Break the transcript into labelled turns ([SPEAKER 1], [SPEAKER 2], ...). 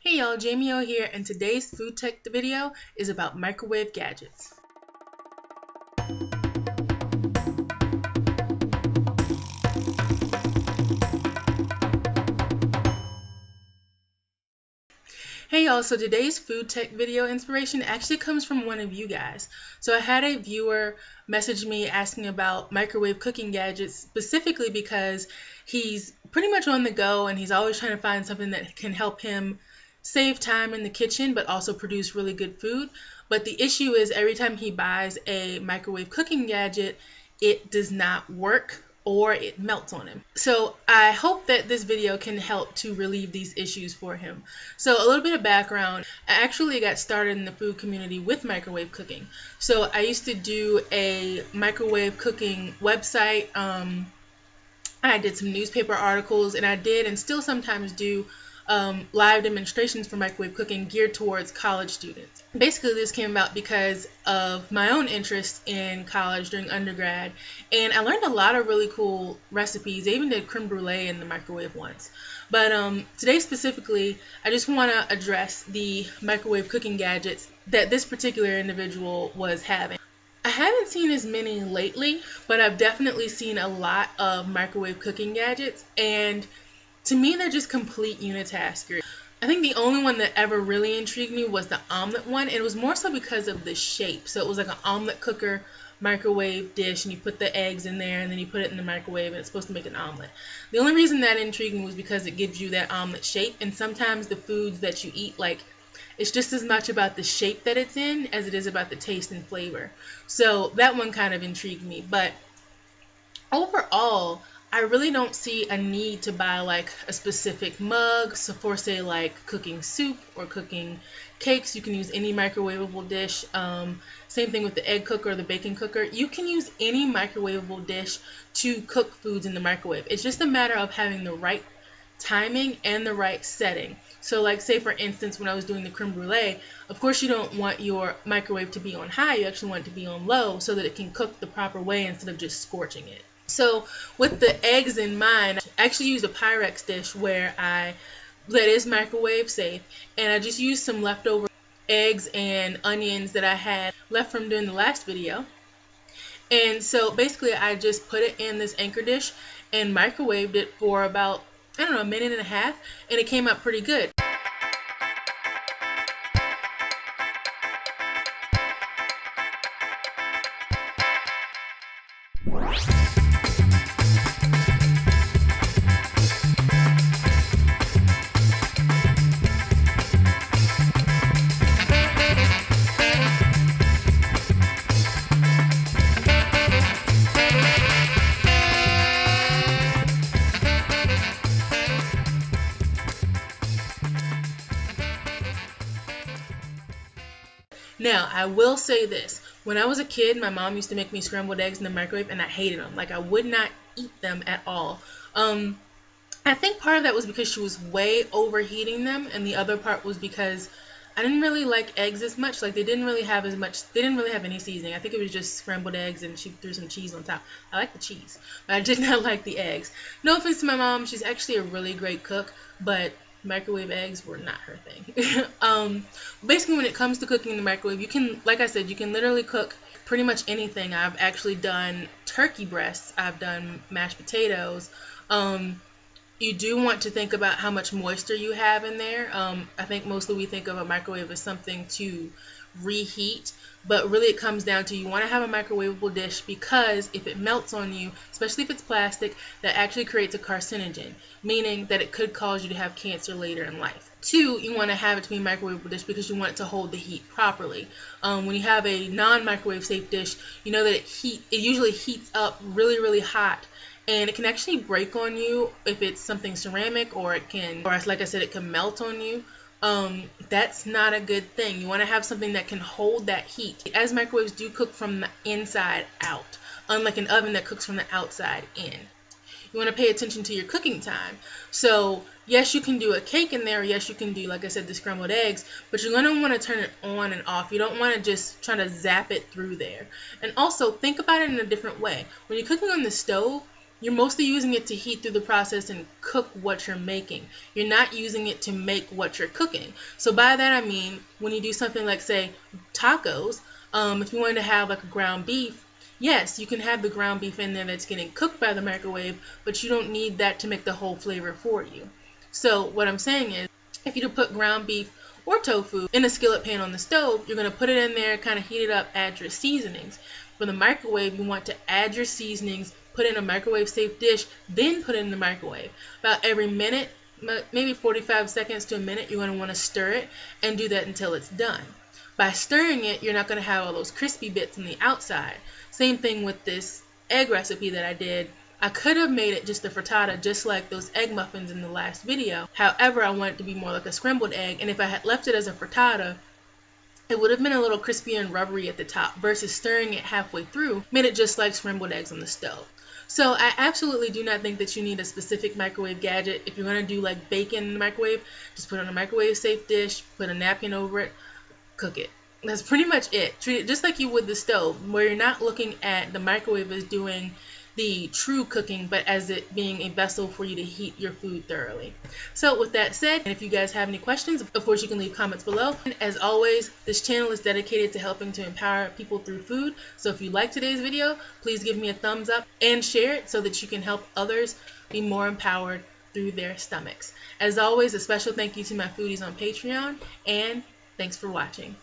[SPEAKER 1] Hey y'all, JaemiO here, and today's food tech video is about microwave gadgets. Hey y'all, so today's food tech video inspiration actually comes from one of you guys. So I had a viewer message me asking about microwave cooking gadgets, specifically because he's pretty much on the go and he's always trying to find something that can help him save time in the kitchen but also produce really good food. But the issue is every time he buys a microwave cooking gadget, it does not work or it melts on him. So I hope that this video can help to relieve these issues for him. So a little bit of background, I actually got started in the food community with microwave cooking. So I used to do a microwave cooking website. I did some newspaper articles, and I did and still sometimes do live demonstrations for microwave cooking geared towards college students. Basically, this came about because of my own interest in college during undergrad, and I learned a lot of really cool recipes. I even did creme brulee in the microwave once. But today specifically, I just want to address the microwave cooking gadgets that this particular individual was having. I haven't seen as many lately, but I've definitely seen a lot of microwave cooking gadgets, and to me, they're just complete unitaskers. I think the only one that ever really intrigued me was the omelet one, and it was more so because of the shape. So it was like an omelet cooker microwave dish, and you put the eggs in there, and then you put it in the microwave, and it's supposed to make an omelet. The only reason that intrigued me was because it gives you that omelet shape, and sometimes the foods that you eat, like, it's just as much about the shape that it's in as it is about the taste and flavor. So that one kind of intrigued me, but overall, I really don't see a need to buy like a specific mug. So for say like cooking soup or cooking cakes, you can use any microwavable dish. Same thing with the egg cooker or the bacon cooker. You can use any microwavable dish to cook foods in the microwave. It's just a matter of having the right timing and the right setting. So like say for instance when I was doing the creme brulee, of course you don't want your microwave to be on high, you actually want it to be on low so that it can cook the proper way instead of just scorching it. So with the eggs in mind, I actually used a Pyrex dish where that is microwave safe, and I just used some leftover eggs and onions that I had left from doing the last video. And so basically I just put it in this anchor dish and microwaved it for about, I don't know, a minute and a half, and it came out pretty good. Now, I will say this. When I was a kid, my mom used to make me scrambled eggs in the microwave, and I hated them. Like, I would not eat them at all. I think part of that was because she was way overheating them, and the other part was because I didn't really like eggs as much. Like, they didn't really have any seasoning. I think it was just scrambled eggs, and she threw some cheese on top. I like the cheese, but I did not like the eggs. No offense to my mom. She's actually a really great cook, but microwave eggs were not her thing. Basically, when it comes to cooking in the microwave, you can, like I said, you can literally cook pretty much anything. I've actually done turkey breasts. I've done mashed potatoes. You do want to think about how much moisture you have in there. I think mostly we think of a microwave as something to reheat, but really it comes down to you want to have a microwavable dish because if it melts on you, especially if it's plastic, that actually creates a carcinogen, meaning that it could cause you to have cancer later in life. Two, you want to have it to be a microwavable dish because you want it to hold the heat properly. When you have a non-microwave safe dish, you know that it usually heats up really, really hot, and it can actually break on you if it's something ceramic, or like I said, it can melt on you. That's not a good thing. You want to have something that can hold that heat, as microwaves do cook from the inside out, unlike an oven that cooks from the outside in. You want to pay attention to your cooking time. So yes, you can do a cake in there, yes, you can do, like I said, the scrambled eggs, but you're going to want to turn it on and off. You don't want to just try to zap it through there. And also think about it in a different way. When you're cooking on the stove, You're mostly using it to heat through the process and cook what you're making. You're not using it to make what you're cooking. So by that I mean when you do something like, say, tacos, if you wanted to have like a ground beef, yes, you can have the ground beef in there that's getting cooked by the microwave, but you don't need that to make the whole flavor for you. So what I'm saying is, if you to put ground beef or tofu in a skillet pan on the stove, you're going to put it in there, kind of heat it up, add your seasonings. For the microwave, you want to add your seasonings, put it in a microwave safe dish, then put it in the microwave. About every minute, maybe 45 seconds to a minute, you're going to want to stir it and do that until it's done. By stirring it, you're not going to have all those crispy bits on the outside. Same thing with this egg recipe that I did. I could have made it just a frittata, just like those egg muffins in the last video. However, I want it to be more like a scrambled egg, and if I had left it as a frittata, it would have been a little crispy and rubbery at the top, versus stirring it halfway through made it just like scrambled eggs on the stove. So I absolutely do not think that you need a specific microwave gadget. If you're going to do like bacon in the microwave, just put it on a microwave safe dish, put a napkin over it, cook it. That's pretty much it. Treat it just like you would the stove, where you're not looking at the microwave as doing the true cooking, but as it being a vessel for you to heat your food thoroughly. So with that said, and if you guys have any questions, of course you can leave comments below. And as always, this channel is dedicated to helping to empower people through food. So if you like today's video, please give me a thumbs up and share it so that you can help others be more empowered through their stomachs. As always, a special thank you to my foodies on Patreon, and thanks for watching.